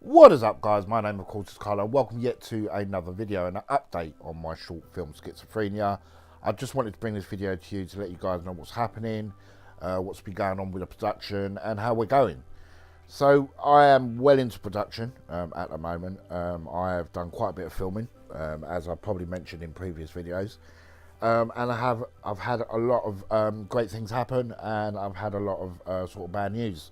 What is up, guys? My name of course is Carlo. Welcome yet to another video and an update on my short film Schizophrenia. I just wanted to bring this video to you to let you guys know what's happening, what's been going on with the production and how we're going. So I am well into production at the moment. I have done quite a bit of filming, as I probably mentioned in previous videos, and I've had a lot of great things happen, and I've had a lot of sort of bad news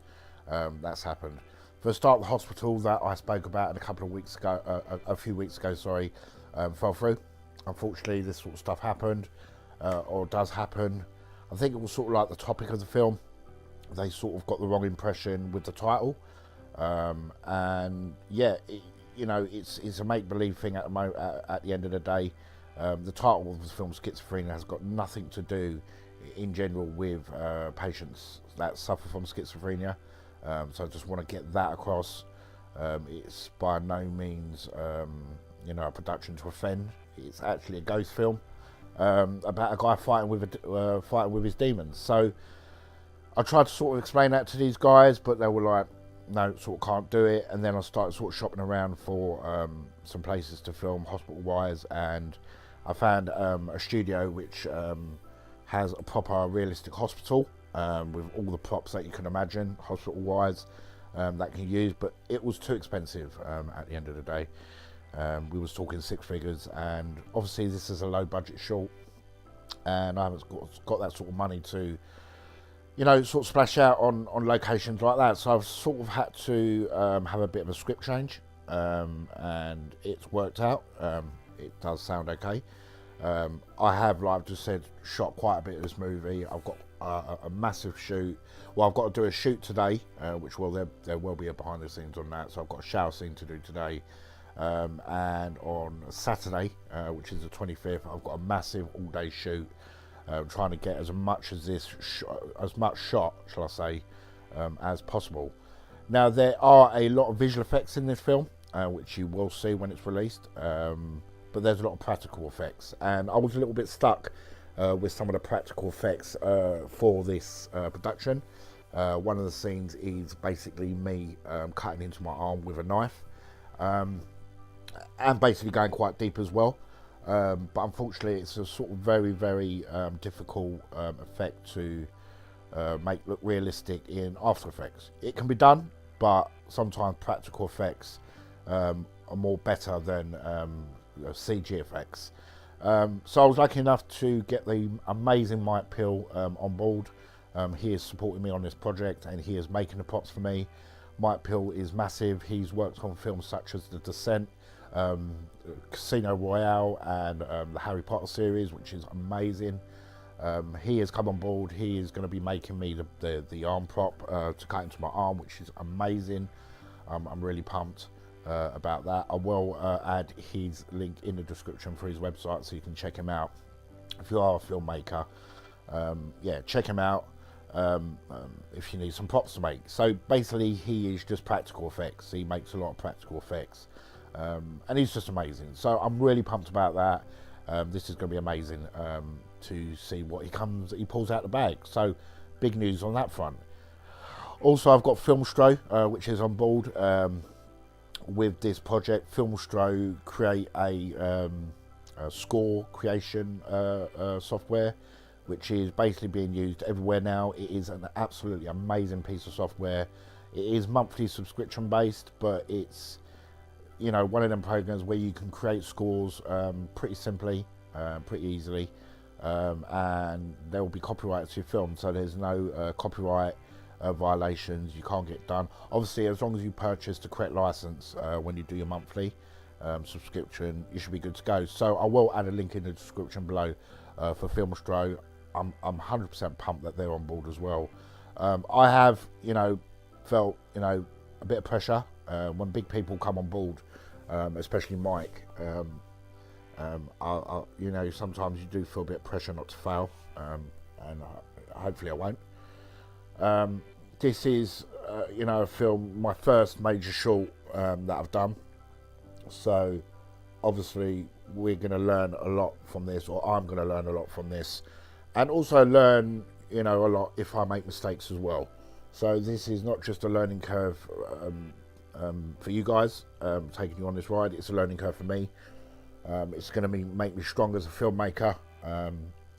that's happened. For a start, the hospital that I spoke about a few weeks ago, fell through. Unfortunately, this sort of stuff happened, or does happen. I think it was sort of like the topic of the film. They sort of got the wrong impression with the title, and yeah, it's a make-believe thing at the end of the day. The title of the film Schizophrenia has got nothing to do, in general, with patients that suffer from schizophrenia. So I just want to get that across. It's by no means, a production to offend. It's actually a ghost film about a guy fighting with his demons. So I tried to sort of explain that to these guys, but they were like, no, sort of can't do it. And then I started sort of shopping around for some places to film hospital-wise, and I found a studio which has a proper realistic hospital. With all the props that you can imagine hospital-wise that can use, but it was too expensive at the end of the day. We was talking six figures, and obviously this is a low-budget short, and I haven't got that sort of money to, sort of splash out on locations like that. So I've sort of had to have a bit of a script change, and it's worked out. It does sound okay. I have, like I've just said, shot quite a bit of this movie. I've got a massive shoot. Well, I've got to do a shoot today, which there will be a behind the scenes on that. So I've got a shower scene to do today, and on Saturday, which is the 25th, I've got a massive all-day shoot, trying to get as much shot, shall I say, as possible. Now there are a lot of visual effects in this film, which you will see when it's released. But there's a lot of practical effects, and I was a little bit stuck with some of the practical effects for this production. One of the scenes is basically me cutting into my arm with a knife, and basically going quite deep as well. But unfortunately, it's a sort of very, very difficult effect to make look realistic in After Effects. It can be done, but sometimes practical effects are more better than CG effects. So I was lucky enough to get the amazing Mike Peel on board. He is supporting me on this project, and he is making the props for me. Mike Peel is massive. He's worked on films such as The Descent, Casino Royale, and the Harry Potter series, which is amazing. He has come on board. He is going to be making me the arm prop to cut into my arm, which is amazing. I'm really pumped about that. I will add his link in the description for his website, so you can check him out if you are a filmmaker. Yeah, check him out if you need some props to make. So basically, he is just practical effects. He makes a lot of practical effects, and he's just amazing. So I'm really pumped about that. This is going to be amazing to see what he pulls out the bag. So big news on that front. Also, I've got Filmstro, which is on board with this project. Filmstro create a score creation software, which is basically being used everywhere now. It is an absolutely amazing piece of software. It is monthly subscription based, but it's one of them programs where you can create scores pretty simply, pretty easily, and there will be copyright to your film, so there's no copyright violations. You can't get done, obviously, as long as you purchase the correct license when you do your monthly subscription. You should be good to go. So I will add a link in the description below for Filmstro. I'm 100% pumped that they're on board as well. I have felt a bit of pressure when big people come on board, especially Mike. Sometimes you do feel a bit of pressure not to fail, and hopefully I won't. This is, a film, my first major short that I've done. So, obviously, we're going to learn a lot from this, or I'm going to learn a lot from this, and also learn, a lot if I make mistakes as well. So this is not just a learning curve for you guys, taking you on this ride. It's a learning curve for me. It's going to make me stronger as a filmmaker,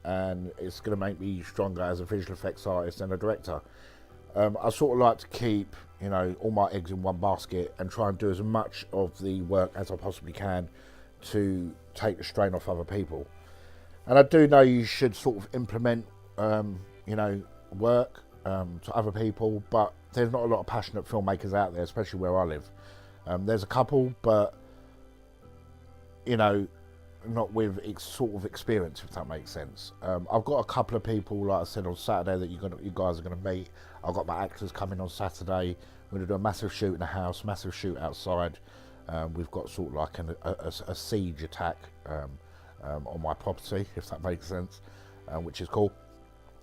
and it's going to make me stronger as a visual effects artist and a director. I sort of like to keep, all my eggs in one basket and try and do as much of the work as I possibly can to take the strain off other people. And I do know you should sort of implement, work to other people, but there's not a lot of passionate filmmakers out there, especially where I live. There's a couple, but not with sort of experience, if that makes sense. I've got a couple of people, like I said, on Saturday that you guys are going to meet. I've got my actors coming on Saturday. We're going to do a massive shoot in the house, massive shoot outside. We've got sort of like a siege attack on my property, if that makes sense, which is cool.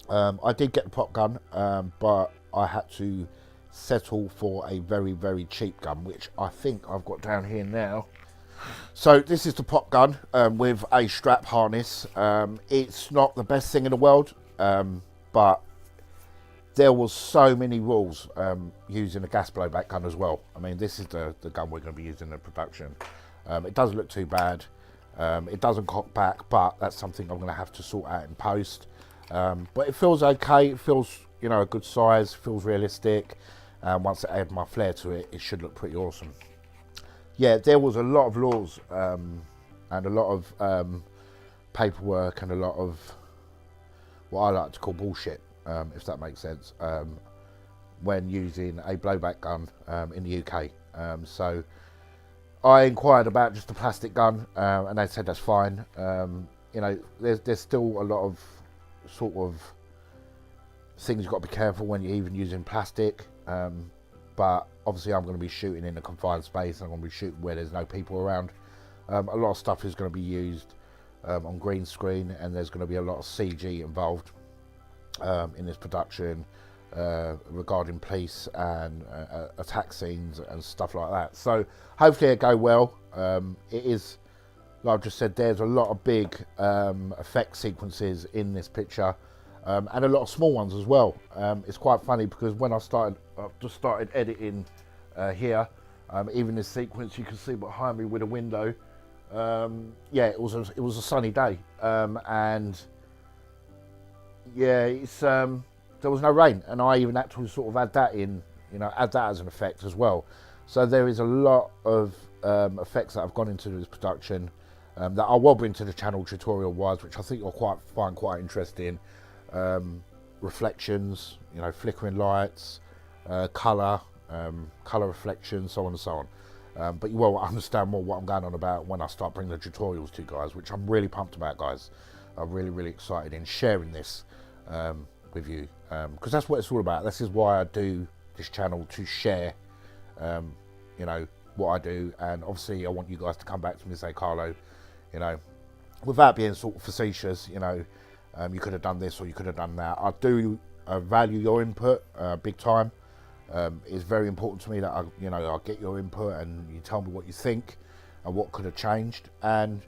I did get the pop gun, but I had to settle for a very, very cheap gun, which I think I've got down here now. So this is the pop gun with a strap harness. It's not the best thing in the world, but there was so many rules using a gas blowback gun as well. I mean, this is the gun we're going to be using in production. It doesn't look too bad. It doesn't cock back, but that's something I'm going to have to sort out in post. But it feels okay. It feels, a good size, feels realistic. Once I add my flair to it, it should look pretty awesome. Yeah, there was a lot of laws and a lot of paperwork and a lot of what I like to call bullshit, if that makes sense, when using a blowback gun in the UK. So I inquired about just a plastic gun, and they said that's fine. There's still a lot of sort of things you've got to be careful when you're even using plastic. But obviously I'm going to be shooting in a confined space. I'm going to be shooting where there's no people around. A lot of stuff is going to be used on green screen, and there's going to be a lot of CG involved in this production regarding police and attack scenes and stuff like that. So hopefully it'll go well. It is, like I've just said, there's a lot of big effect sequences in this picture. And a lot of small ones as well. It's quite funny because when I just started editing here, even this sequence you can see behind me with a window. Yeah, it was a sunny day, and yeah, there was no rain, and I even had to sort of add that in, add that as an effect as well. So there is a lot of effects that have gone into this production that I will bring to the channel tutorial wise, which I think you'll find quite interesting. Reflections, flickering lights, colour reflections, so on and so on. But you will understand more what I'm going on about when I start bringing the tutorials to you guys, which I'm really pumped about, guys. I'm really, really excited in sharing this with you, because that's what it's all about. This is why I do this channel, to share, what I do. And obviously I want you guys to come back to me and say, Carlo, without being sort of facetious, you could have done this or you could have done that. I do value your input big time. It's very important to me that I get your input and you tell me what you think and what could have changed. And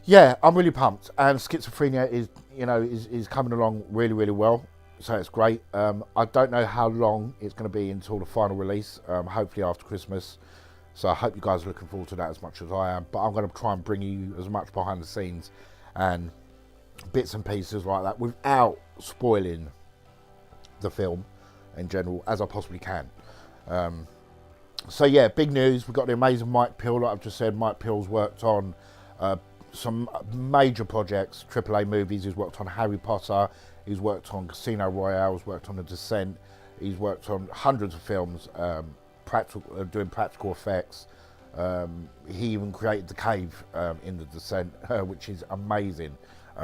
yeah, I'm really pumped. And Schizophrenia is coming along really, really well. So it's great. I don't know how long it's going to be until the final release. Hopefully after Christmas. So I hope you guys are looking forward to that as much as I am. But I'm going to try and bring you as much behind the scenes and bits and pieces like that without spoiling the film in general as I possibly can. So yeah, big news. We've got the amazing Mike Peel. Like I've just said, Mike Peel's worked on some major projects, AAA movies. He's worked on Harry Potter, he's worked on Casino Royale, he's worked on The Descent, he's worked on hundreds of films, doing practical effects. He even created the cave in The Descent, which is amazing.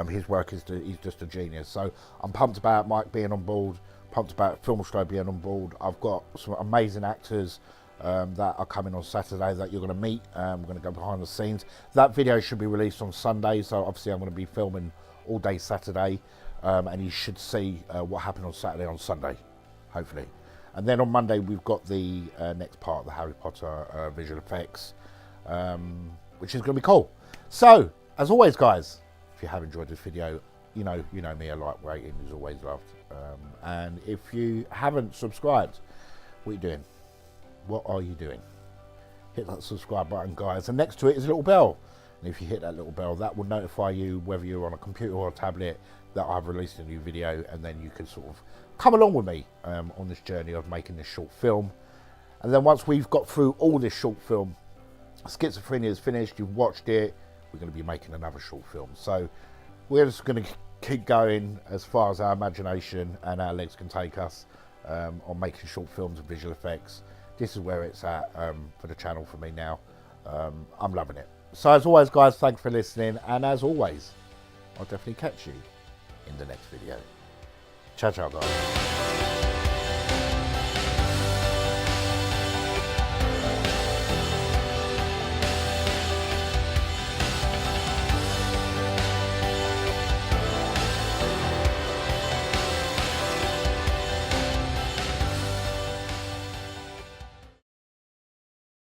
His work he's just a genius. So I'm pumped about Mike being on board, pumped about Filmstro being on board. I've got some amazing actors that are coming on Saturday that you're going to meet. We're going to go behind the scenes. That video should be released on Sunday, so obviously I'm going to be filming all day Saturday, and you should see what happened on Saturday on Sunday, hopefully. And then on Monday we've got the next part of the Harry Potter visual effects, which is going to be cool. So, as always, guys, if you have enjoyed this video, you know me, a like rating is always loved. And if you haven't subscribed, what are you doing? what are you doing? Hit that subscribe button, guys, and next to it is a little bell. And if you hit that little bell, that will notify you, whether you're on a computer or a tablet, that I've released a new video, and then you can sort of come along with me on this journey of making this short film. And then once we've got through all this short film, Schizophrenia is finished, you've watched it, we're going to be making another short film. So we're just going to keep going as far as our imagination and our legs can take us on making short films and visual effects. This is where it's at for the channel for me now. I'm loving it. So as always, guys, thanks for listening, and as always, I'll definitely catch you in the next video. Ciao, ciao, guys.